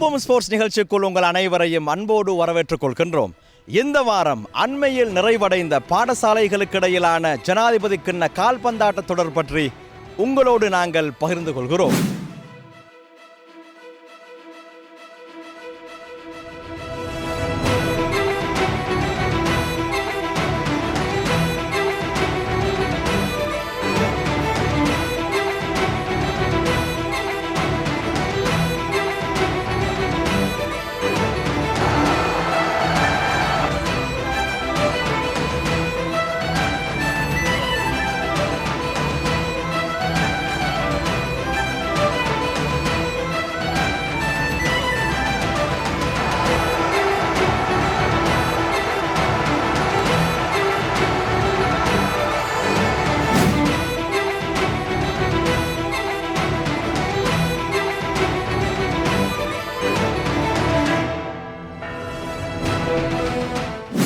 Boom sports நிகழ்ச்சிக்குள் உங்கள் அனைவரையும் அன்போடு வரவேற்றுக் கொள்கின்றோம். இந்த வாரம் அண்மையில் நிறைவடைந்த பாடசாலைகளுக்கு இடையிலான ஜனாதிபதி கிண்ண கால்பந்தாட்ட தொடர் பற்றி உங்களோடு நாங்கள் பகிர்ந்து கொள்கிறோம்.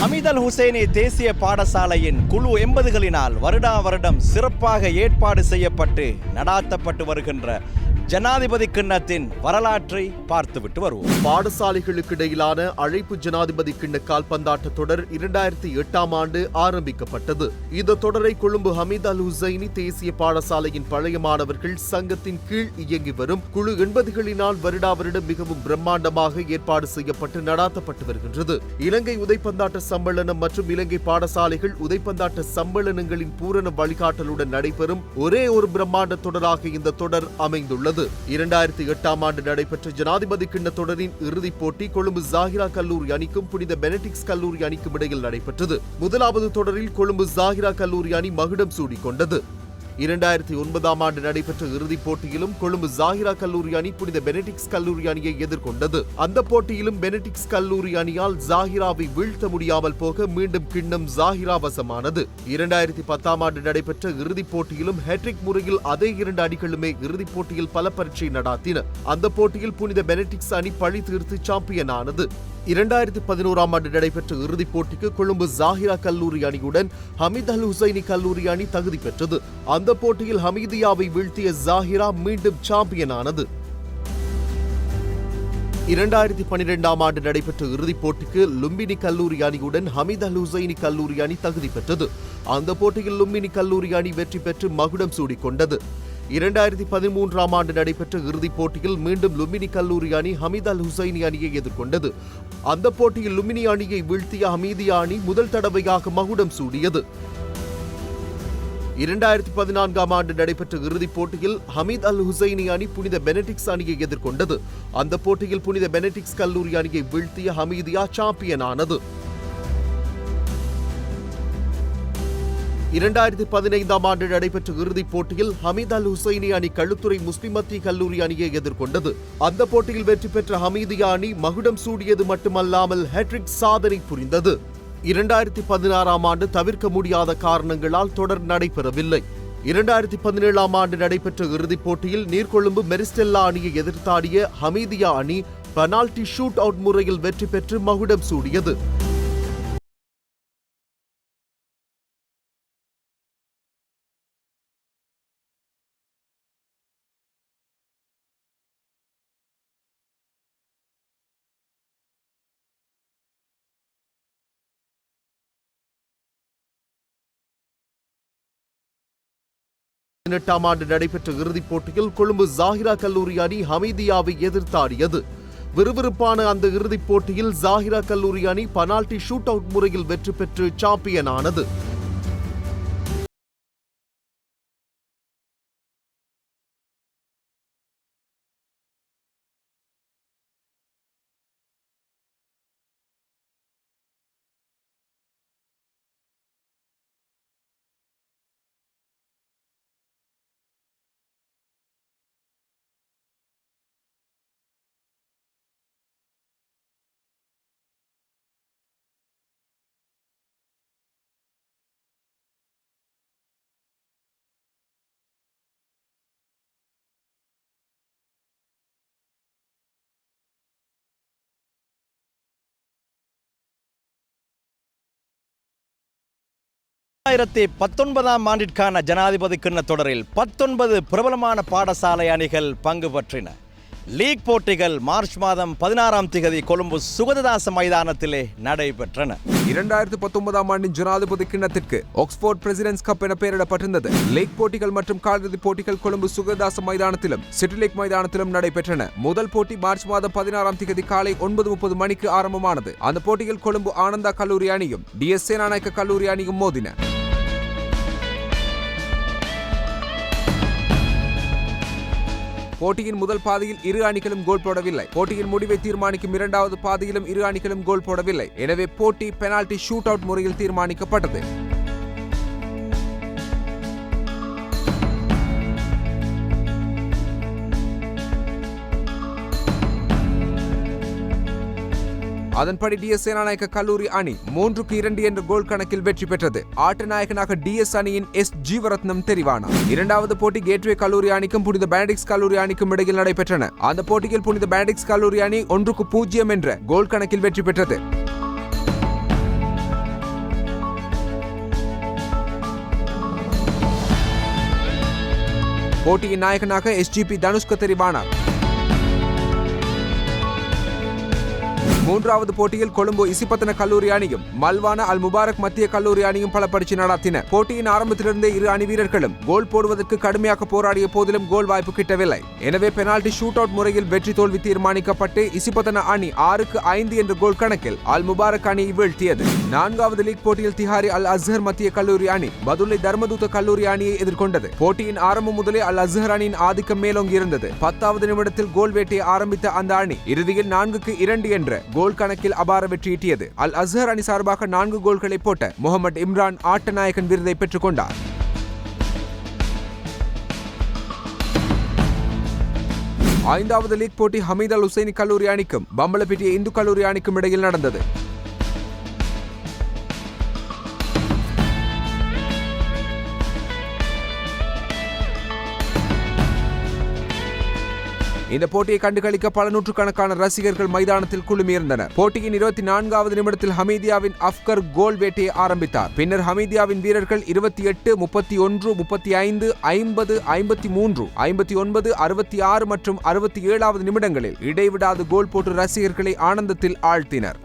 ஹமீத் அல் ஹுசைனி தேசிய பாடசாலையின் குழு 80களினால் வருடா வருடம் சிறப்பாக ஏற்பாடு செய்யப்பட்டு நடாத்தப்பட்டு வருகின்ற ஜனாதிபதி கிண்ணத்தின் வரலாற்றை பார்த்துவிட்டு வருவோம். பாடசாலைகளுக்கு இடையிலான அழைப்பு ஜனாதிபதி கிண்ண கால்பந்தாட்ட தொடர் 2008ஆம் ஆண்டு ஆரம்பிக்கப்பட்டது. இந்த தொடரை கொழும்பு ஹமீத் அல் ஹுசைனி தேசிய பாடசாலையின் பழைய மாணவர்கள் சங்கத்தின் கீழ் இயங்கி வரும் குழு 80களினால் வருடா வருடம் மிகவும் பிரம்மாண்டமாக ஏற்பாடு செய்யப்பட்டு நடாத்தப்பட்டு வருகின்றது. இலங்கை உதைப்பந்தாட்ட சம்மேளனம் மற்றும் இலங்கை பாடசாலைகள் உதைப்பந்தாட்ட சம்மேளனங்களின் பூரண வழிகாட்டலுடன் நடைபெறும் ஒரே ஒரு பிரம்மாண்ட தொடராக இந்த தொடர் அமைந்துள்ளது. 2008ஆம் ஆண்டு நடைபெற்ற ஜனாதிபதி கிண்ண தொடரின் இறுதிப் போட்டி கொழும்பு ஜாகிரா கல்லூரி அணிக்கும் புனித பெனடிக்ஸ் கல்லூரி அணிக்கும் இடையில் நடைபெற்றது. முதலாவது தொடரில் கொழும்பு ஜாகிரா கல்லூரி அணி மகுடம் சூடிக்கொண்டது. 2009ஆம் ஆண்டு நடைபெற்ற இறுதிப் போட்டியிலும் கொழும்பு ஜாகிரா கல்லூரி அணி புனித பெனடிக்ஸ் கல்லூரி அணியை எதிர்கொண்டது. அந்த போட்டியிலும் பெனடிக்ஸ் கல்லூரி அணியால் ஜாகிராவை வீழ்த்த முடியாமல் போக மீண்டும் கிண்ணம் ஜாகிரா வசமானது. 2010ஆம் ஆண்டு நடைபெற்ற இறுதிப் போட்டியிலும் ஹேட்ரிக் முறையில் அதே இரண்டு அணிகளுமே இறுதிப் போட்டியில் பல பரீட்சை நடாத்தின. அந்த போட்டியில் புனித பெனடிக்ஸ் அணி பழி தீர்த்து சாம்பியன் ஆனது. 2011ஆம் ஆண்டு நடைபெற்ற இறுதிப் போட்டிக்கு கொழும்பு ஜாகிரா கல்லூரி அணியுடன் ஹமீத் அல் ஹுசைனி கல்லூரி அணி தகுதி பெற்றது. அந்த போட்டியில் ஹமீதியாவை வீழ்த்திய ஜாகிரா மீண்டும் சாம்பியன் ஆனது. 2012ஆம் ஆண்டு நடைபெற்ற இறுதிப் போட்டிக்கு லும்பினி கல்லூரி அணியுடன் ஹமீத் அல் ஹுசைனி கல்லூரி அணி தகுதி பெற்றது. அந்த போட்டியில் லும்பினி கல்லூரி அணி வெற்றி பெற்று மகுடம் சூடிக்கொண்டது. 2013ஆம் ஆண்டு நடைபெற்ற இறுதிப் போட்டியில் மீண்டும் லும்பினி கல்லூரி அணி ஹமீத் அல் ஹுசைனி அணியை எதிர்கொண்டது. அந்த போட்டியில் லும்பினி அணியை வீழ்த்திய ஹமீதியா அணி முதல் தடவையாக மகுடம் சூடியது. 2014ஆம் ஆண்டு நடைபெற்ற இறுதிப் போட்டியில் ஹமீத் அல் ஹுசைனி அணி புனித பெனடிக்ஸ் அணியை எதிர்கொண்டது. அந்த போட்டியில் புனித பெனடிக்ஸ் கல்லூரி அணியை வீழ்த்திய ஹமீதியா சாம்பியன் ஆனது. 2015ஆம் ஆண்டு நடைபெற்ற இறுதிப் போட்டியில் ஹமீத் அல் ஹுசைனி அணி களுத்துறை முஸ்லிம் மத்திய கல்லூரி அணியை எதிர்கொண்டது. அந்த போட்டியில் வெற்றி பெற்ற ஹமீதியா அணி மகுடம் சூடியது மட்டுமல்லாமல் ஹேட்ரிக் சாதனை புரிந்தது. 2016ஆம் ஆண்டு தவிர்க்க முடியாத காரணங்களால் தொடர் நடைபெறவில்லை. 2017ஆம் ஆண்டு நடைபெற்ற இறுதிப் போட்டியில் நீர்கொழும்பு மெரிஸ்டெல்லா அணியை எதிர்த்தாடிய ஹமீதியா அணி பெனால்டி ஷூட் அவுட் முறையில் வெற்றி பெற்று மகுடம் சூடியது. ஆம் ஆண்டு நடைபெற்ற இறுதிப் போட்டியில் கொழும்பு ஜாகிரா கல்லூரி அணி ஹமீதியாவை எதிர்த்தாடியது. விறுவிறுப்பான அந்த இறுதிப் போட்டியில் ஜாகிரா கல்லூரி அணி பெனால்டி ஷூட் அவுட் முறையில் வெற்றி பெற்று சாம்பியன் ஆனது. ஆம் ஆண்டிற்கான ஜனாதிபதி கிண்ண தொடரில் 19 பிரபலமான பாடசாலை அணிகள் பங்கு பற்றின. லீக் போட்டிகள் மார்ச் மாதம் 16ஆம் தேதி கொழும்பு சுகததாச மைதானத்திலே நடைபெற்றன. 2019ஆம் ஆண்டின் ஜனாதிபதி கிண்ணத்திற்கு ஆக்ஸ்போர்ட் பிரசிடென்ட்ஸ் கப் என பெயரிடப்பட்டிருந்தது. லீக் போட்டிகள் மற்றும் காலிறுதிப் போட்டிகள் கொழும்பு சுகததாச மைதானத்திலும் சிட்டி லீக் மைதானத்திலும் நடைபெற்றன. முதல் போட்டி மார்ச் மாதம் 16ஆம் தேதி காலை 9:30 மணிக்கு ஆரம்பமானது. அந்த போட்டியில் கொழும்பு ஆனந்தா கல்லூரி அணியும் DS சேனாநாயக்க கல்லூரி அணியும் மோதின. போட்டியின் முதல் பாதியில் இரு அணிகளும் கோல் போடவில்லை. போட்டியின் முடிவை தீர்மானிக்கும் இரண்டாவது பாதியிலும் இரு அணிகளும் கோல் போடவில்லை. எனவே போட்டி பெனால்டி ஷூட் அவுட் முறையில் தீர்மானிக்கப்பட்டது. அதன்படி DS சேனாநாயக்க கல்லூரி அணி 3-2 என்ற கோல் கணக்கில் வெற்றி பெற்றது. ஆட்ட நாயகனாக DS அணியின் S ஜீவரத்னம் தெரிவானார். இரண்டாவது போட்டி கேட்வே கல்லூரி அணிக்கும் புனித பெனடிக்ஸ் கல்லூரி அணிக்கும் இடையில் நடைபெற்றன. அந்த போட்டியில் புனித பெனடிக்ஸ் கல்லூரி அணி 1-0 என்ற கோல் கணக்கில் வெற்றி பெற்றது. போட்டியின் நாயகனாக SGP தனுஷ்க தெரிவானார். மூன்றாவது போட்டியில் கொழும்பு இசிபத்தன கல்லூரி அணியும் மல்வானா அல் முபாரக் மத்திய கல்லூரி அணியும் பலப்பரிட்சை நடத்தின. போட்டியின் ஆரம்பத்திலிருந்தே இரு அணி வீரர்களும் கோல் போடுவதற்கு கடுமையாக போராடிய போதிலும் கோல் வாய்ப்பு கிட்டவில்லை. எனவே பெனால்டி ஷூட் அவுட் முறையில் வெற்றி தோல்வி தீர்மானிக்கப்பட்டு இசிபத்தன அணி 6-5 என்ற கோல் கணக்கில் அல் முபாரக் அணியை வீழ்த்தியது. நான்காவது லீக் போட்டியில் திஹாரி அல் அஸ்ஹர் மத்திய கல்லூரி அணி பதுளை தர்மதூத கல்லூரி அணியை எதிர்கொண்டது. போட்டியின் ஆரம்பம் முதலே அல் அஸ்ஹர் அணியின் ஆதிக்கம் மேலோங்கி இருந்தது. 10வது நிமிடத்தில் கோல் வேட்டையை ஆரம்பித்த அந்த அணி இறுதியில் 4-2 என்ற கோல் கணக்கில் அபார வெற்றியீட்டியது. அல் அஸ்ஹர் அணி சார்பாக 4 கோல்களை போட்ட முகமது இம்ரான் ஆட்ட நாயகன் விருதை பெற்றுக் கொண்டார். ஐந்தாவது லீக் போட்டி ஹமீத் அல் ஹுசைனி கல்லூரி அணிக்கும் பம்பலப்பிட்டிய இந்து கல்லூரி அணிக்கும் இடையில் நடந்தது. இந்த போட்டியை கண்டுகளிக்க பல நூற்றுக்கணக்கான ரசிகர்கள் மைதானத்தில் குழுமியிருந்தனர். போட்டியின் 24வது நிமிடத்தில் ஹமீதியாவின் அஃப்கர் கோல் வேட்டையை ஆரம்பித்தார். பின்னர் ஹமீதியாவின் வீரர்கள் 28, 31, 35, 50, 53, 59, 66 மற்றும் 67வது நிமிடங்களில் இடைவிடாது கோல் போட்டு ரசிகர்களை ஆனந்தத்தில் ஆழ்த்தினர்.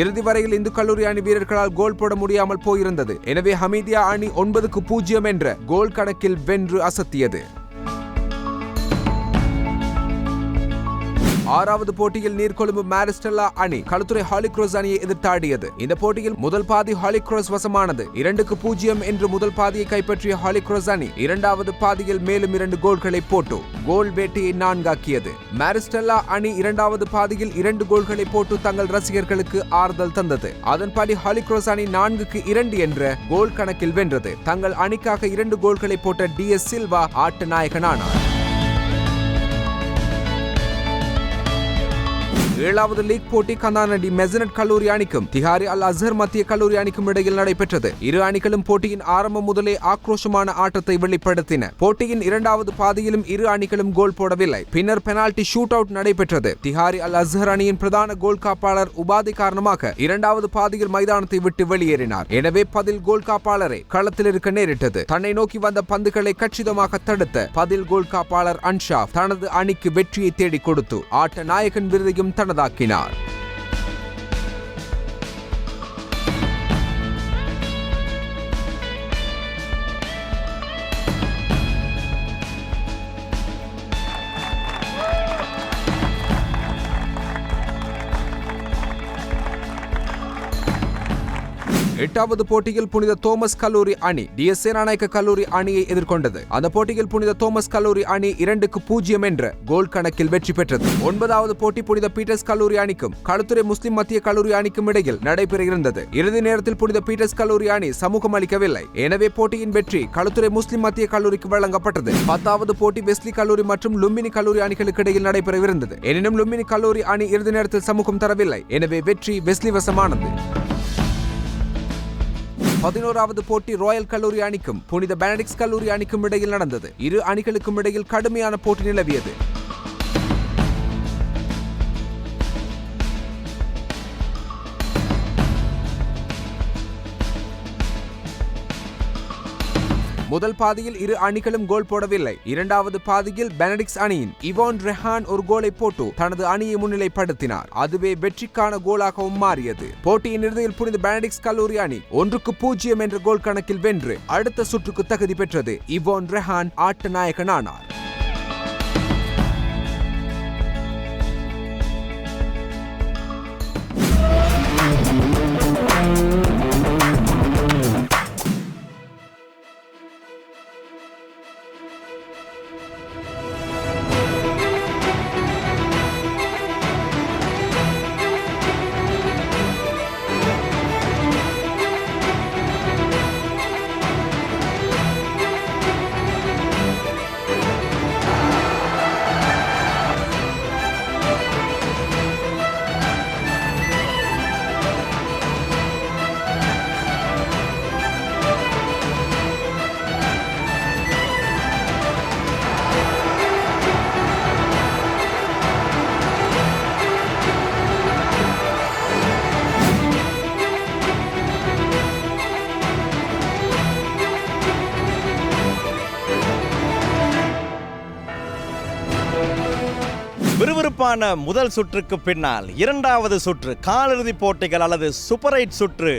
இறுதி வரையில் இந்து கல்லூரி அணி வீரர்களால் கோல் போட முடியாமல் போயிருந்தது. எனவே ஹமீதியா அணி 9-0 என்ற கோல் கணக்கில் வென்று அசத்தியது. ஆறாவது போட்டியில் நீர்கொழும்பு மாரிஸ்டெல்லா அணி களுத்துறை ஹாலிக்ரோஸ் அணியை எதிர்த்தாடியது. இந்த போட்டியில் முதல் பாதி ஹாலிக்ரோஸ் வசமானது. 2-0 என்று முதல் பாதியை கைப்பற்றிய ஹாலிக்ரோஸ் அணி இரண்டாவது பாதியில் மேலும் 2 கோல்களை போட்டு கோல் வேட்டையை 4ஆக்கியது. மாரிஸ்டெல்லா அணி இரண்டாவது பாதியில் 2 கோல்களை போட்டு தங்கள் ரசிகர்களுக்கு ஆறுதல் தந்தது. அதன்படி ஹாலிக்ரோஸ் அணி 4-2 என்ற கோல் கணக்கில் வென்றது. தங்கள் அணிக்காக 2 கோல்களை போட்ட DS சில்வா ஆட்ட நாயகனானார். ஏழாவது லீக் போட்டி கந்தானடி மெசனட் கல்லூரி அணிக்கும் திஹாரி அல் அஸ்ஹர் மத்திய கல்லூரி அணிக்கும் இடையில் நடைபெற்றது. இரு அணிகளும் போட்டியின் ஆரம்பம் முதலே ஆக்ரோஷமான ஆட்டத்தை வெளிப்படுத்தின. போட்டியின் இரண்டாவது பாதியிலும் இரு அணிகளும் கோல் போடவில்லை. பின்னர் பெனால்டி ஷூட் அவுட் நடைபெற்றது. திஹாரி அல் அஸ்ஹர் அணியின் பிரதான கோல் காப்பாளர் உபாதி காரணமாக இரண்டாவது பாதியில் மைதானத்தை விட்டு வெளியேறினார். எனவே பதில் கோல் காப்பாளரை களத்தில் இருக்க நேரிட்டது. தன்னை நோக்கி வந்த பந்துகளை கச்சிதமாக தடுத்த பதில் கோல் காப்பாளர் அன்ஷாப் தனது அணிக்கு வெற்றியை தேடிக் கொடுத்து ஆட்ட நாயகன் விருதையும் தனதாக்கினார். எட்டாவது போட்டியில் புனித தோமஸ் கல்லூரி அணி DS சேனாநாயக்க கல்லூரி அணியை எதிர்கொண்டது. அந்த போட்டியில் புனித தோமஸ் கல்லூரி அணி 2-0 என்ற கோல் கணக்கில் வெற்றி பெற்றது. ஒன்பதாவது போட்டி புனித பீட்டர்ஸ் கல்லூரி அணிக்கும் களுத்துறை முஸ்லிம் மத்திய கல்லூரி அணிக்கும் இடையில் நடைபெற இருந்தது. இறுதி நேரத்தில் புனித பீட்டர்ஸ் கல்லூரி அணி சமூகம் அளிக்கவில்லை. எனவே போட்டியின் வெற்றி களுத்துறை முஸ்லிம் மத்திய கல்லூரிக்கு வழங்கப்பட்டது. 10வது போட்டி வெஸ்லி கல்லூரி மற்றும் லும்பினி கல்லூரி அணிகளுக்கு இடையில் நடைபெறவிருந்தது. எனினும் லும்பினி கல்லூரி அணி இறுதி நேரத்தில் சமூகம் தரவில்லை. எனவே வெற்றி வெஸ்லி வசமானது. 11வது போட்டி ராயல் கல்லூரி அணிக்கும் புனித பெனடிக்ஸ் கல்லூரி அணிக்கும் இடையில் நடந்தது. இரு அணிகளுக்கும் இடையில் கடுமையான போட்டி நிலவியது. முதல் பாதியில் இரு அணிகளும் கோல் போடவில்லை. இரண்டாவது பாதியில் பெனடிக்ஸ் அணியின் இவான் ரெஹான் ஒரு கோலை போட்டு தனது அணியை முன்னிலைப்படுத்தினார். அதுவே வெற்றிக்கான கோலாகவும் மாறியது. போட்டியின் இறுதியில் புனித பெனடிக்ஸ் கல்லூரி அணி 1-0 என்ற கோல் கணக்கில் வென்று அடுத்த சுற்றுக்கு தகுதி பெற்றது. இவான் ரெஹான் ஆட்ட நாயகனானார். விறுவிறுப்பான முதல் சுற்றுக்கு பின்னால் இரண்டாவது சுற்று காலிறுதிப் போட்டிகள் அல்லது சூப்பர் 8 சுற்று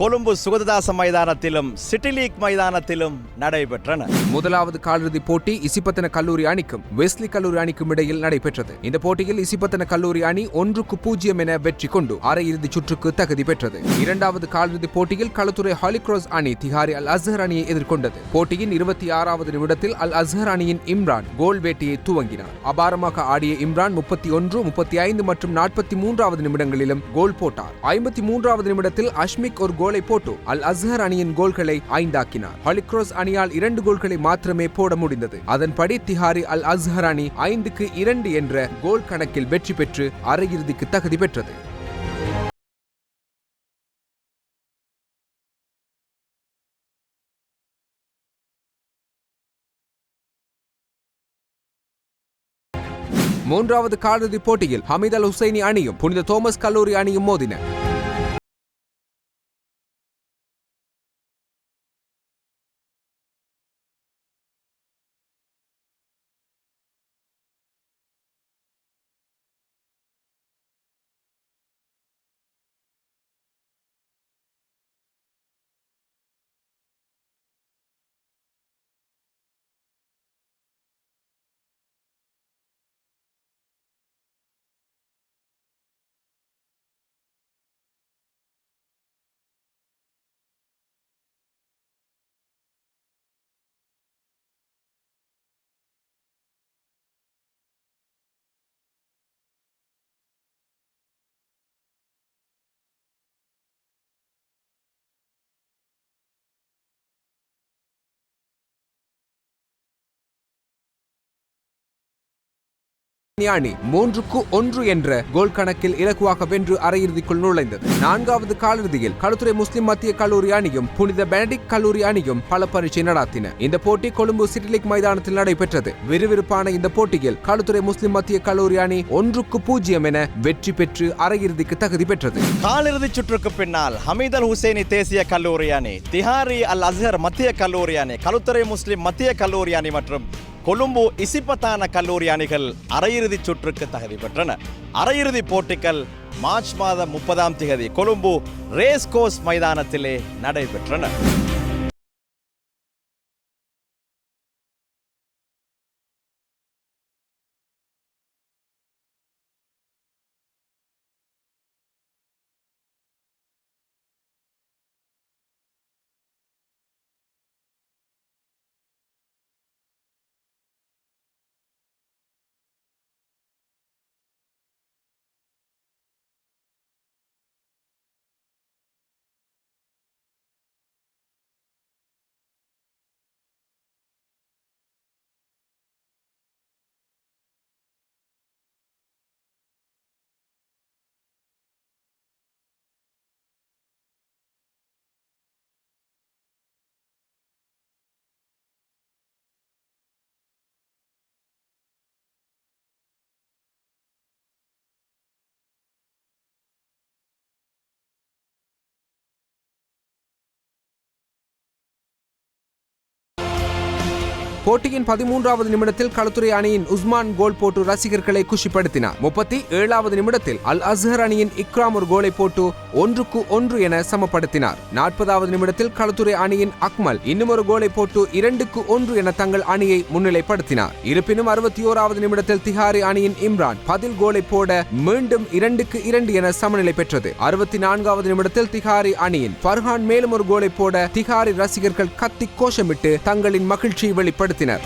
கொழும்பு சுகததாச மைதானத்திலும் சிட்டி லீக் மைதானத்திலும் நடைபெற்றன. முதலாவது காலிறுதிப் போட்டி இசிப்பத்தன கல்லூரி அணிக்கும் வெஸ்லி கல்லூரி அணிக்கும் இடையில் நடைபெற்றது. இந்த போட்டியில் இசிப்பத்தன கல்லூரி அணி 1-0 என வெற்றி கொண்டு அரையிறுதி சுற்றுக்கு தகுதி பெற்றது. இரண்டாவது காலிறுதிப் போட்டியில் களுத்துறை ஹாலிக்ரோஸ் அணி திஹாரி அல் அஸ்ஹர் அணியை எதிர்கொண்டது. போட்டியின் 26வது நிமிடத்தில் அல் அஸ்ஹர் அணியின் இம்ரான் கோல் வேட்டையை துவங்கினார். அபாரமாக ஆடிய இம்ரான் 31, 35 மற்றும் 43வது நிமிடங்களிலும் கோல் போட்டார். 53வது நிமிடத்தில் அஷ்மிக் ஒரு கோலை போட்டு அல் அஸ்ஹர் அணியின் கோல்களை 5 ஆக்கினார். ஹாலிக்ரோஸ் அணியால் 2 கோல்களை மாத்திரமே போட முடிந்தது. அதன்படி திஹாரி அல் அஸ்ஹர் அணி 5-2 என்ற கோல் கணக்கில் வெற்றி பெற்று அரையிறுதிக்கு தகுதி பெற்றது. மூன்றாவது காலிறுதிப் போட்டியில் ஹமீத் அல் ஹுசைனி அணியும் புனித தோமஸ் கல்லூரி அணியும் மோதின. அணி 3-1 என்ற கோல் கணக்கில் இலகுவாக வென்று அரையிறுதிக்குள் நுழைந்தது. நான்காவது காலிறுதியில் களுத்துறை முஸ்லிம் மத்திய கல்லூரி அணியும் புனித பெனடிக்ட் கல்லூரி அணியும் பல பரீட்சை நடத்தின. இந்த போட்டி கொழும்பு சிட்டி லீக் மைதானத்தில் நடைபெற்றது. விறுவிறுப்பான இந்த போட்டியில் களுத்துறை முஸ்லிம் மத்திய கல்லூரி அணி 1-0 என வெற்றி பெற்று அரையிறுதிக்கு தகுதி பெற்றது. காலிறுதி சுற்றுக்கு பின்னால் ஹமீத் அல் ஹுசைனி தேசிய கல்லூரி அணி, திஹாரி அல் அஸ்ஹர் மத்திய கல்லூரி அணி, களுத்துறை முஸ்லிம் மத்திய கல்லூரி அணி மற்றும் கொழும்பு இசிப்பத்தான கல்லூரி அணிகள் அரையிறுதி சுற்றுக்கு தகுதி பெற்றன. அரையிறுதி போட்டிகள் மார்ச் மாதம் 30ஆம் தேதி கொழும்பு ரேஸ் கோர்ஸ் மைதானத்திலே நடைபெற்றன. போட்டியின் 13வது நிமிடத்தில் களுத்துறை அணியின் உஸ்மான் கோல் போட்டு ரசிகர்களை குஷிப்படுத்தினார். 37வது நிமிடத்தில் அல் அஸ்ஹர் அணியின் இக்ராம் ஒரு கோலை போட்டு 1-1 என சமப்படுத்தினார். 40வது நிமிடத்தில் களுத்துறை அணியின் அக்மல் இன்னும் ஒரு கோலை போட்டு 2-1 என தங்கள் அணியை முன்னிலைப்படுத்தினார். இருப்பினும் 61வது நிமிடத்தில் திஹாரி அணியின் இம்ரான் பதில் கோலை போட மீண்டும் 2-2 என சமநிலை பெற்றது. 64வது நிமிடத்தில் திஹாரி அணியின் ஃபர்ஹான் மேலும் ஒரு கோலை போட திஹாரி ரசிகர்கள் கத்தி கோஷமிட்டு தங்களின் மகிழ்ச்சியை வெளிப்படுத்தினர்.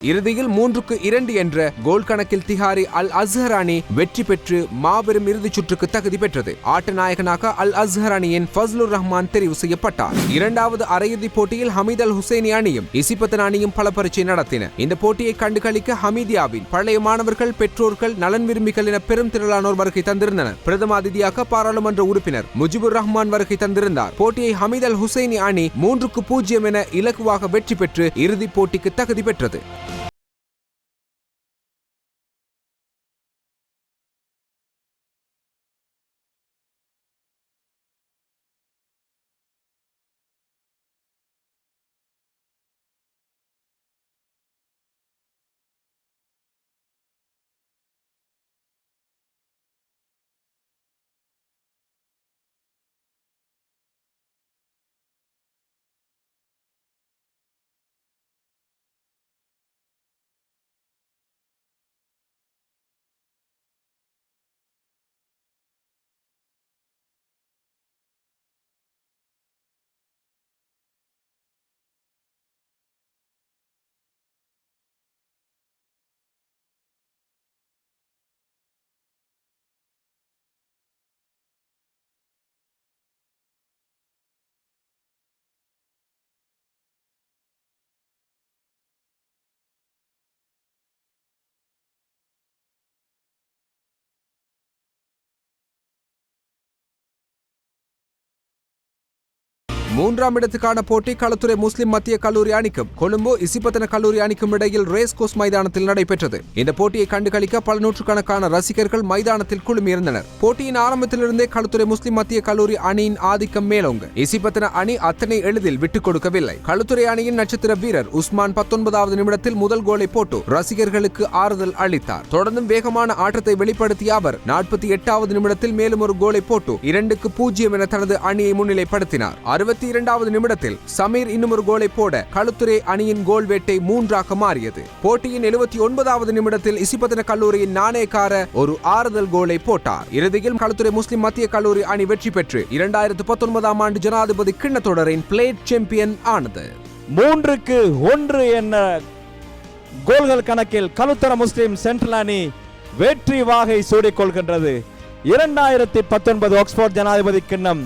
இறுதியில் 3-2 என்ற கோல் கணக்கில் திஹாரி அல் அஸ்ஹர் அணி வெற்றி பெற்று மாபெரும் இறுதிச் சுற்றுக்கு தகுதி பெற்றது. ஆட்ட நாயகனாக அல் அஸ்ஹர் அணியின் ஃபஸ்லுர் ரஹ்மான் தெரிவு செய்யப்பட்டார். இரண்டாவது அரையிறுதிப் போட்டியில் ஹமீத் அல் ஹுசைனி அணியும் இசிபத்தன் அணியும் பல பரீட்சை நடத்தின. இந்த போட்டியை கண்டுகளிக்க ஹமீதியாவின் பழைய மாணவர்கள், பெற்றோர்கள், நலன் விரும்பிகள் என பெரும் திரளானோர் வருகை தந்திருந்தனர். பிரதம அதிதியாக பாராளுமன்ற உறுப்பினர் முஜிபுர் ரஹ்மான் வருகை தந்திருந்தார். போட்டியை ஹமீத் அல் ஹுசைனி அணி 3-0 என இலகுவாக வெற்றி பெற்று இறுதிப் போட்டிக்கு தகுதி பெற்றது. மூன்றாம் இடத்துக்கான போட்டி களுத்துறை முஸ்லிம் மத்திய கல்லூரி அணிக்கும் கொழும்பு இசிபத்தன கல்லூரி அணிக்கும் இடையில் ரேஸ் கோர்ஸ் மைதானத்தில் நடைபெற்றது. இந்த போட்டியை கண்டுகளிக்க பல நூற்றுக்கணக்கான ரசிகர்கள் மைதானத்தில் குழுமியிருந்தனர். போட்டியின் ஆரம்பத்திலிருந்தே களுத்துறை முஸ்லிம் மத்திய கல்லூரி அணியின் ஆதிக்கம் மேலோங்க இசிபத்தன அணி அத்தனை எளிதில் விட்டுக் கொடுக்கவில்லை. களுத்துறை அணியின் நட்சத்திர வீரர் உஸ்மான் 19வது நிமிடத்தில் முதல் கோலை போட்டு ரசிகர்களுக்கு ஆறுதல் அளித்தார். தொடர்ந்தும் வேகமான ஆட்டத்தை வெளிப்படுத்திய அவர் 48வது நிமிடத்தில் மேலும் ஒரு கோலை போட்டு 2-0 என தனது அணியை முன்னிலைப்படுத்தினார். 62வது நிமிடத்தில் சமீர் இன்னும் ஒரு கோலை போட களுத்துறை அணியின் கோல் வேட்டை 3ஆக மாறியது. போட்டியின் 79வது நிமிடத்தில் இசிபத்தன கல்லூரியின் நாணயக்கார ஒரு ஆறுதல் கோலை போட்டார். இறுதியில் களுத்துறை முஸ்லிம் மத்திய கல்லூரி அணி வெற்றி பெற்று 2019ஆம் ஆண்டு ஜனாதிபதி கிண்ண தொடரின் பிளேட் சாம்பியன் ஆனது. 3-1 என்ற கோல்கள் கணக்கில் களுத்துறை முஸ்லிம் சென்ட்ரல் அணி வெற்றி வாகை சூடிக்கொள்கின்றது. 2019 ஆக்ஸ்போர்ட் ஜனாதிபதி கிண்ணம்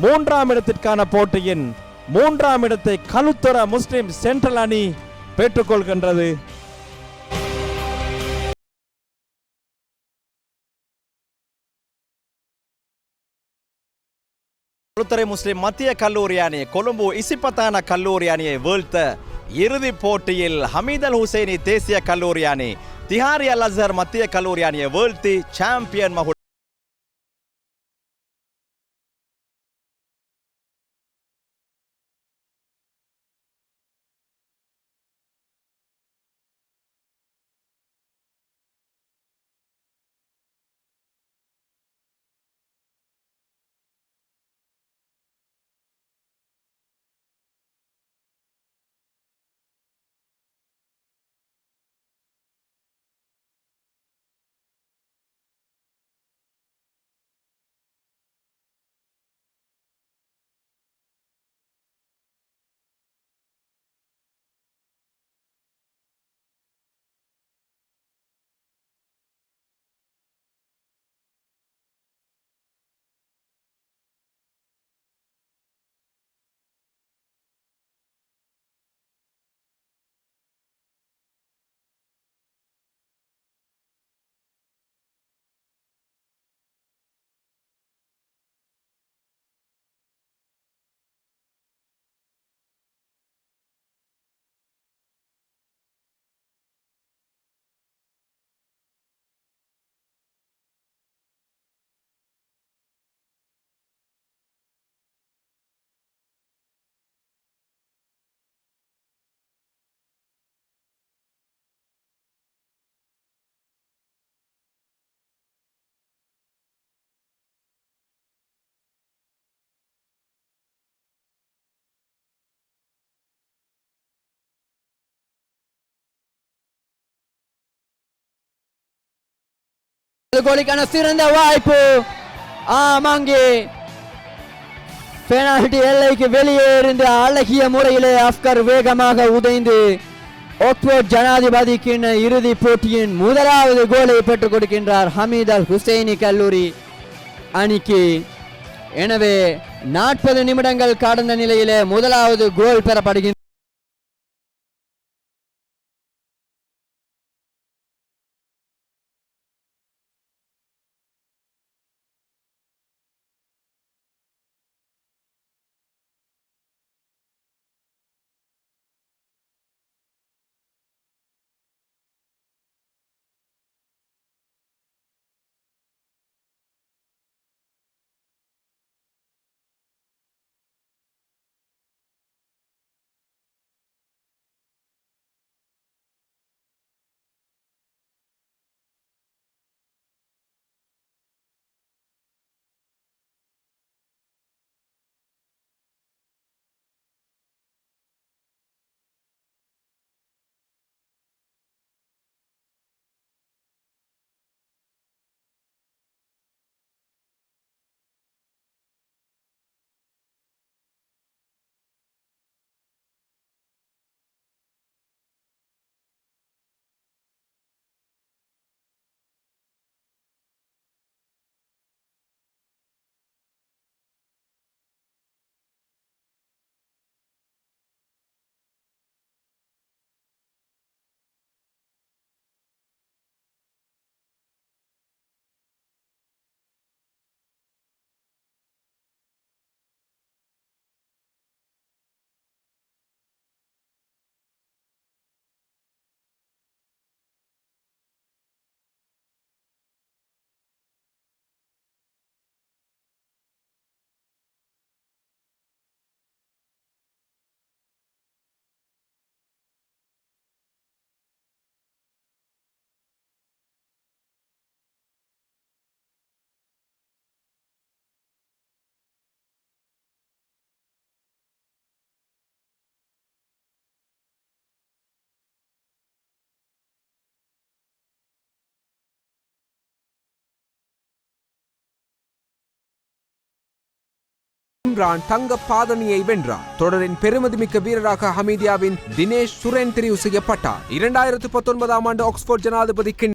3ஆம் இடத்திற்கான போட்டியின் 3ஆம் இடத்தை களுத்துறை முஸ்லிம் சென்ட்ரல் அணி பெற்றுக்கொள்கின்றது. களுத்துறை முஸ்லிம் மத்திய கல்லூரி அணி கொழும்பு இசிபத்தான கல்லூரி அணியை வீழ்த்த இறுதிப் போட்டியில் ஹமீத் அல் ஹுசைனி தேசிய கல்லூரி அணி திஹாரி அல் அஸ்ஹர் மத்திய கல்லூரி அணியை வீழ்த்தி சாம்பியன் கோலுக்கான சிறந்த வாய்ப்பு. அங்கே பெனால்டி எல்லைக்கு வெளியே இருந்து அழகிய முறையிலே அஃப்கர் வேகமாக உதைந்து ஆக்ஸ்போர்ட் ஜனாதிபதிக்கு இறுதிப் போட்டியின் முதலாவது கோலை பெற்றுக் கொடுக்கின்றார் ஹமீத் அல் ஹுசைனி கல்லூரி அணிக்கு. எனவே 40 நிமிடங்கள் கடந்த நிலையிலே முதலாவது கோல் பெறப்படுகின்றது. இம்ரான் தங்க பாதணியை வென்றார். தொடரின் பெருமதிமிக்க வீரராக ஹமீதியாவின் தினேஷ் சுரேன் தெரிவு செய்யப்பட்டார். 2019 ஆண்டு ஆக்ஸ்போர்ட் ஜனாதிபதிக்கு